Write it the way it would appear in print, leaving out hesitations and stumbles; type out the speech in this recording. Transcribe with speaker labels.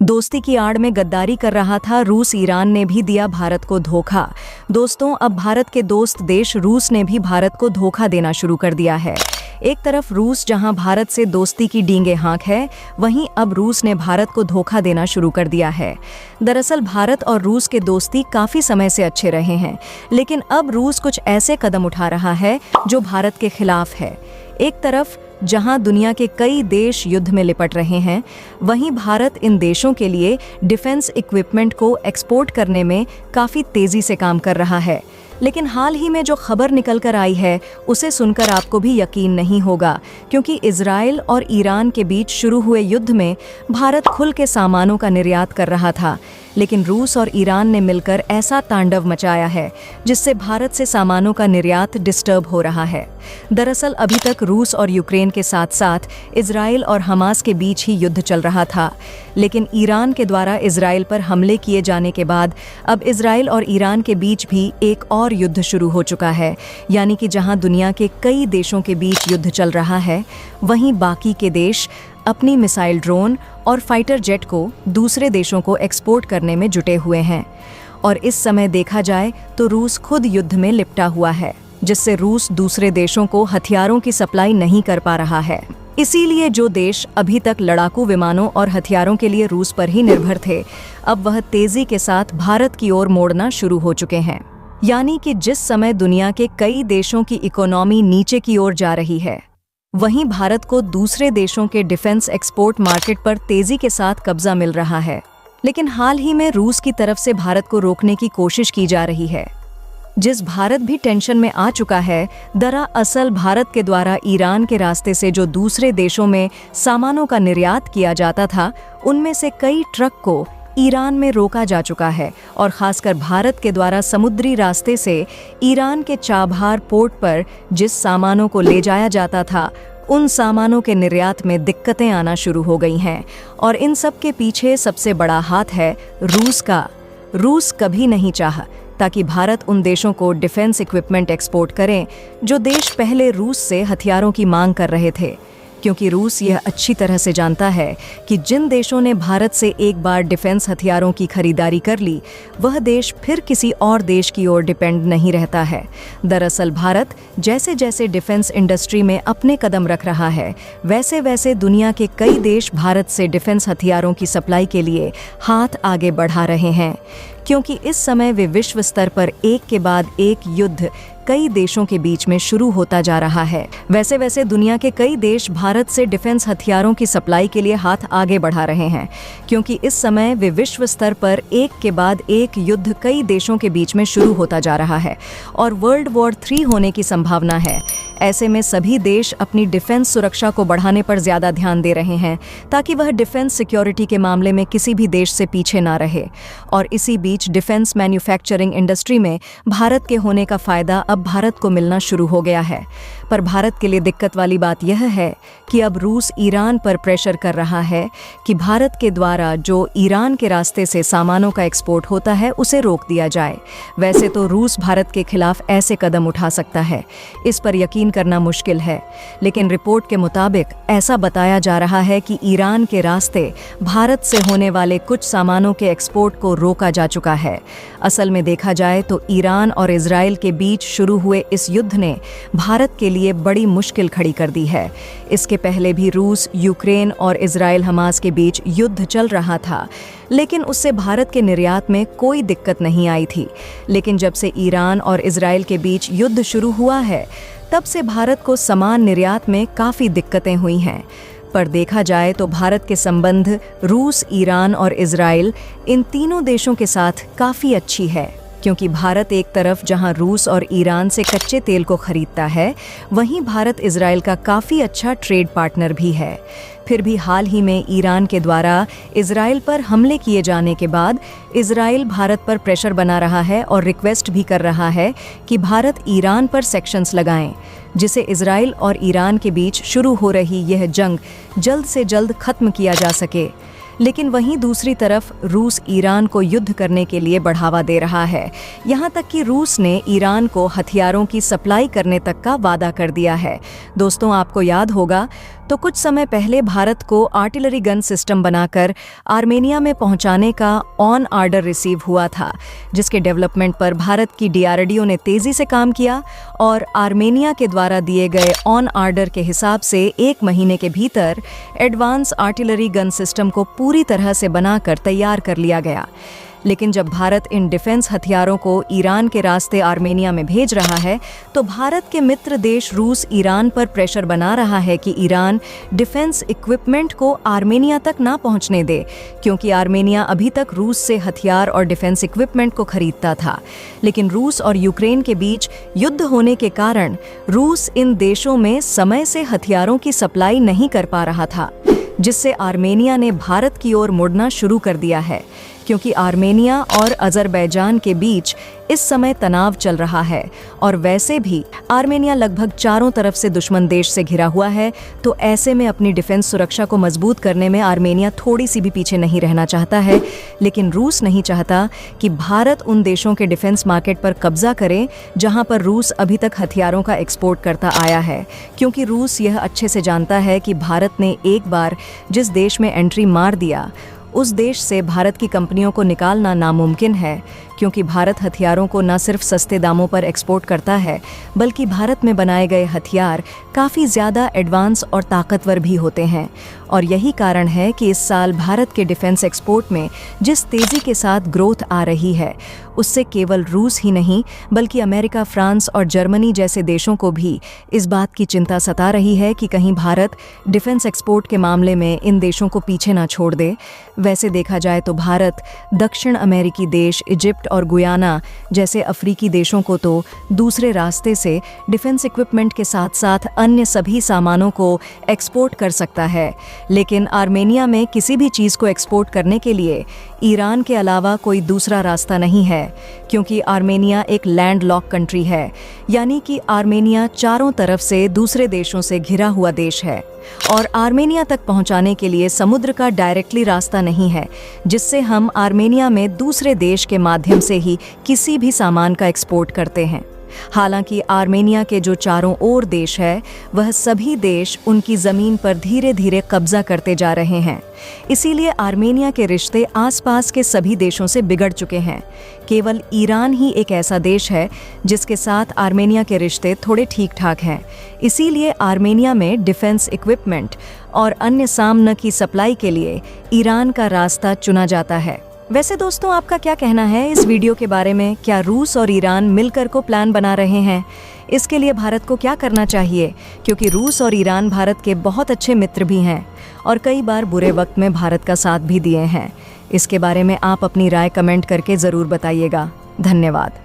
Speaker 1: दोस्ती की आड़ में गद्दारी कर रहा था रूस। ईरान ने भी दिया भारत को धोखा। दोस्तों, अब भारत के दोस्त देश रूस ने भी भारत को धोखा देना शुरू कर दिया है। एक तरफ रूस जहां भारत से दोस्ती की डींगे हाँक है, वहीं अब रूस ने भारत को धोखा देना शुरू कर दिया है। दरअसल भारत और रूस के दोस्ती काफी समय से अच्छे रहे हैं, लेकिन अब रूस कुछ ऐसे कदम उठा रहा है जो भारत के खिलाफ है। एक तरफ जहां दुनिया के कई देश युद्ध में लिपट रहे हैं, वहीं भारत इन देशों के लिए डिफेंस इक्विपमेंट को एक्सपोर्ट करने में काफ़ी तेज़ी से काम कर रहा है। लेकिन हाल ही में जो खबर निकल कर आई है, उसे सुनकर आपको भी यकीन नहीं होगा, क्योंकि इजराइल और ईरान के बीच शुरू हुए युद्ध में भारत खुल के सामानों का निर्यात कर रहा था, लेकिन रूस और ईरान ने मिलकर ऐसा तांडव मचाया है जिससे भारत से सामानों का निर्यात डिस्टर्ब हो रहा है। दरअसल अभी तक रूस और यूक्रेन के साथ साथ इजराइल और हमास के बीच ही युद्ध चल रहा था, लेकिन ईरान के द्वारा इजराइल पर हमले किए जाने के बाद अब इजराइल और ईरान के बीच भी एक और युद्ध शुरू हो चुका है। यानी कि जहां दुनिया के कई देशों के बीच युद्ध चल रहा है, वहीं बाकी के देश अपनी मिसाइल, ड्रोन और फाइटर जेट को दूसरे देशों को एक्सपोर्ट करने में जुटे हुए हैं। और इस समय देखा जाए तो रूस खुद युद्ध में लिपटा हुआ है, जिससे रूस दूसरे देशों को हथियारों की सप्लाई नहीं कर पा रहा है। इसीलिए जो देश अभी तक लड़ाकू विमानों और हथियारों के लिए रूस पर ही निर्भर थे, अब वह तेजी के साथ भारत की ओर मोड़ना शुरू हो चुके हैं। यानी कि जिस समय दुनिया के कई देशों की इकोनॉमी नीचे की ओर जा रही है, वहीं भारत को दूसरे देशों के डिफेंस एक्सपोर्ट मार्केट पर तेजी के साथ कब्जा मिल रहा है। लेकिन हाल ही में रूस की तरफ से भारत को रोकने की कोशिश की जा रही है, जिस भारत भी टेंशन में आ चुका है। दरअसल भारत के द्वारा ईरान के रास्ते से जो दूसरे देशों में सामानों का निर्यात किया जाता था, उनमें से कई ट्रक को ईरान में रोका जा चुका है। और खासकर भारत के द्वारा समुद्री रास्ते से ईरान के चाबहार पोर्ट पर जिस सामानों को ले जाया जाता था, उन सामानों के निर्यात में दिक्कतें आना शुरू हो गई हैं। और इन सब के पीछे सबसे बड़ा हाथ है रूस का। रूस कभी नहीं चाहा ताकि भारत उन देशों को डिफेंस इक्विपमेंट एक्सपोर्ट करें जो देश पहले रूस से हथियारों की मांग कर रहे थे, क्योंकि रूस यह अच्छी तरह से जानता है कि जिन देशों ने भारत से एक बार डिफेंस हथियारों की खरीदारी कर ली, वह देश फिर किसी और देश की ओर डिपेंड नहीं रहता है। दरअसल भारत जैसे जैसे डिफेंस इंडस्ट्री में अपने कदम रख रहा है, वैसे वैसे दुनिया के कई देश भारत से डिफेंस हथियारों की सप्लाई के लिए हाथ आगे बढ़ा रहे हैं, क्योंकि इस समय वे विश्व स्तर पर एक के बाद एक युद्ध कई देशों के बीच में शुरू होता जा रहा है। वैसे वैसे दुनिया के कई देश भारत से डिफेंस हथियारों की सप्लाई के लिए हाथ आगे बढ़ा रहे हैं, क्योंकि इस समय वे विश्व स्तर पर एक के बाद एक युद्ध कई देशों के बीच में शुरू होता जा रहा है और वर्ल्ड वॉर 3 होने की संभावना है। ऐसे में सभी देश अपनी डिफेंस सुरक्षा को बढ़ाने पर ज्यादा ध्यान दे रहे हैं, ताकि वह डिफेंस सिक्योरिटी के मामले में किसी भी देश से पीछे ना रहे। और इसी बीच डिफेंस मैन्युफैक्चरिंग इंडस्ट्री में भारत के होने का फायदा अब भारत को मिलना शुरू हो गया है। पर भारत के लिए दिक्कत वाली बात यह है कि अब रूस ईरान पर प्रेशर कर रहा है कि भारत के द्वारा जो ईरान के रास्ते से सामानों का एक्सपोर्ट होता है, उसे रोक दिया जाए। वैसे तो रूस भारत के खिलाफ ऐसे कदम उठा सकता है, इस पर यकीन करना मुश्किल है, लेकिन रिपोर्ट के मुताबिक ऐसा बताया जा रहा है कि ईरान के रास्ते भारत से होने वाले कुछ सामानों के एक्सपोर्ट को रोका जा चुका है। असल में देखा जाए तो ईरान और इजराइल के बीच शुरू हुए इस युद्ध ने भारत के लिए बड़ी मुश्किल खड़ी कर दी है। इसके पहले भी रूस, यूक्रेन और इजराइल हमास के बीच युद्ध चल रहा था, लेकिन उससे भारत के निर्यात में कोई दिक्कत नहीं आई थी। लेकिन जब से ईरान और इजराइल के बीच युद्ध शुरू हुआ है, तब से भारत को सामान निर्यात में काफ़ी दिक्कतें हुई हैं। पर देखा जाए तो भारत के संबंध रूस, ईरान और इजराइल, इन तीनों देशों के साथ काफ़ी अच्छी है, क्योंकि भारत एक तरफ जहां रूस और ईरान से कच्चे तेल को खरीदता है, वहीं भारत इजराइल का काफ़ी अच्छा ट्रेड पार्टनर भी है। फिर भी हाल ही में ईरान के द्वारा इजराइल पर हमले किए जाने के बाद इजराइल भारत पर प्रेशर बना रहा है और रिक्वेस्ट भी कर रहा है कि भारत ईरान पर सेक्शंस लगाएं, जिसे इजराइल और ईरान के बीच शुरू हो रही यह जंग जल्द से जल्द खत्म किया जा सके। लेकिन वहीं दूसरी तरफ रूस ईरान को युद्ध करने के लिए बढ़ावा दे रहा है। यहाँ तक कि रूस ने ईरान को हथियारों की सप्लाई करने तक का वादा कर दिया है। दोस्तों, आपको याद होगा तो कुछ समय पहले भारत को आर्टिलरी गन सिस्टम बनाकर आर्मेनिया में पहुंचाने का ऑन ऑर्डर रिसीव हुआ था, जिसके डेवलपमेंट पर भारत की डीआरडीओ ने तेजी से काम किया और आर्मेनिया के द्वारा दिए गए ऑन ऑर्डर के हिसाब से 1 महीने के भीतर एडवांस आर्टिलरी गन सिस्टम को पूरी तरह से बनाकर तैयार कर लिया गया। लेकिन जब भारत इन डिफेंस हथियारों को ईरान के रास्ते आर्मेनिया में भेज रहा है, तो भारत के मित्र देश रूस ईरान पर प्रेशर बना रहा है कि ईरान डिफेंस इक्विपमेंट को आर्मेनिया तक ना पहुंचने दे, क्योंकि आर्मेनिया अभी तक रूस से हथियार और डिफेंस इक्विपमेंट को खरीदता था। लेकिन रूस और यूक्रेन के बीच युद्ध होने के कारण रूस इन देशों में समय से हथियारों की सप्लाई नहीं कर पा रहा था, जिससे आर्मेनिया ने भारत की ओर मुड़ना शुरू कर दिया है। क्योंकि आर्मेनिया और अजरबैजान के बीच इस समय तनाव चल रहा है और वैसे भी आर्मेनिया लगभग चारों तरफ से दुश्मन देश से घिरा हुआ है, तो ऐसे में अपनी डिफेंस सुरक्षा को मजबूत करने में आर्मेनिया थोड़ी सी भी पीछे नहीं रहना चाहता है। लेकिन रूस नहीं चाहता कि भारत उन देशों के डिफेंस मार्केट पर कब्जा करे जहां पर रूस अभी तक हथियारों का एक्सपोर्ट करता आया है, क्योंकि रूस यह अच्छे से जानता है कि भारत ने एक बार जिस देश में एंट्री मार दिया, उस देश से भारत की कंपनियों को निकालना नामुमकिन है, क्योंकि भारत हथियारों को न सिर्फ सस्ते दामों पर एक्सपोर्ट करता है, बल्कि भारत में बनाए गए हथियार काफ़ी ज़्यादा एडवांस और ताकतवर भी होते हैं। और यही कारण है कि इस साल भारत के डिफेंस एक्सपोर्ट में जिस तेज़ी के साथ ग्रोथ आ रही है, उससे केवल रूस ही नहीं बल्कि अमेरिका, फ्रांस और जर्मनी जैसे देशों को भी इस बात की चिंता सता रही है कि कहीं भारत डिफेंस एक्सपोर्ट के मामले में इन देशों को पीछे ना छोड़ दे। वैसे देखा जाए तो भारत दक्षिण अमेरिकी देश इजिप्ट और गुयाना जैसे अफ्रीकी देशों को तो दूसरे रास्ते से डिफेंस इक्विपमेंट के साथ साथ अन्य सभी सामानों को एक्सपोर्ट कर सकता है। लेकिन आर्मेनिया में किसी भी चीज़ को एक्सपोर्ट करने के लिए ईरान के अलावा कोई दूसरा रास्ता नहीं है, क्योंकि आर्मेनिया एक लैंड लॉक कंट्री है, यानी कि आर्मेनिया चारों तरफ से दूसरे देशों से घिरा हुआ देश है और आर्मेनिया तक पहुंचाने के लिए समुद्र का डायरेक्टली रास्ता नहीं है, जिससे हम आर्मेनिया में दूसरे देश के माध्यम से ही किसी भी सामान का एक्सपोर्ट करते हैं। हालांकि आर्मेनिया के जो चारों ओर देश है, वह सभी देश उनकी ज़मीन पर धीरे धीरे कब्जा करते जा रहे हैं। इसीलिए आर्मेनिया के रिश्ते आसपास के सभी देशों से बिगड़ चुके हैं। केवल ईरान ही एक ऐसा देश है जिसके साथ आर्मेनिया के रिश्ते थोड़े ठीक ठाक हैं। इसीलिए आर्मेनिया में डिफेंस इक्विपमेंट और अन्य सामान की सप्लाई के लिए ईरान का रास्ता चुना जाता है। वैसे दोस्तों, आपका क्या कहना है इस वीडियो के बारे में? क्या रूस और ईरान मिलकर को प्लान बना रहे हैं? इसके लिए भारत को क्या करना चाहिए? क्योंकि रूस और ईरान भारत के बहुत अच्छे मित्र भी हैं और कई बार बुरे वक्त में भारत का साथ भी दिए हैं। इसके बारे में आप अपनी राय कमेंट करके ज़रूर बताइएगा। धन्यवाद।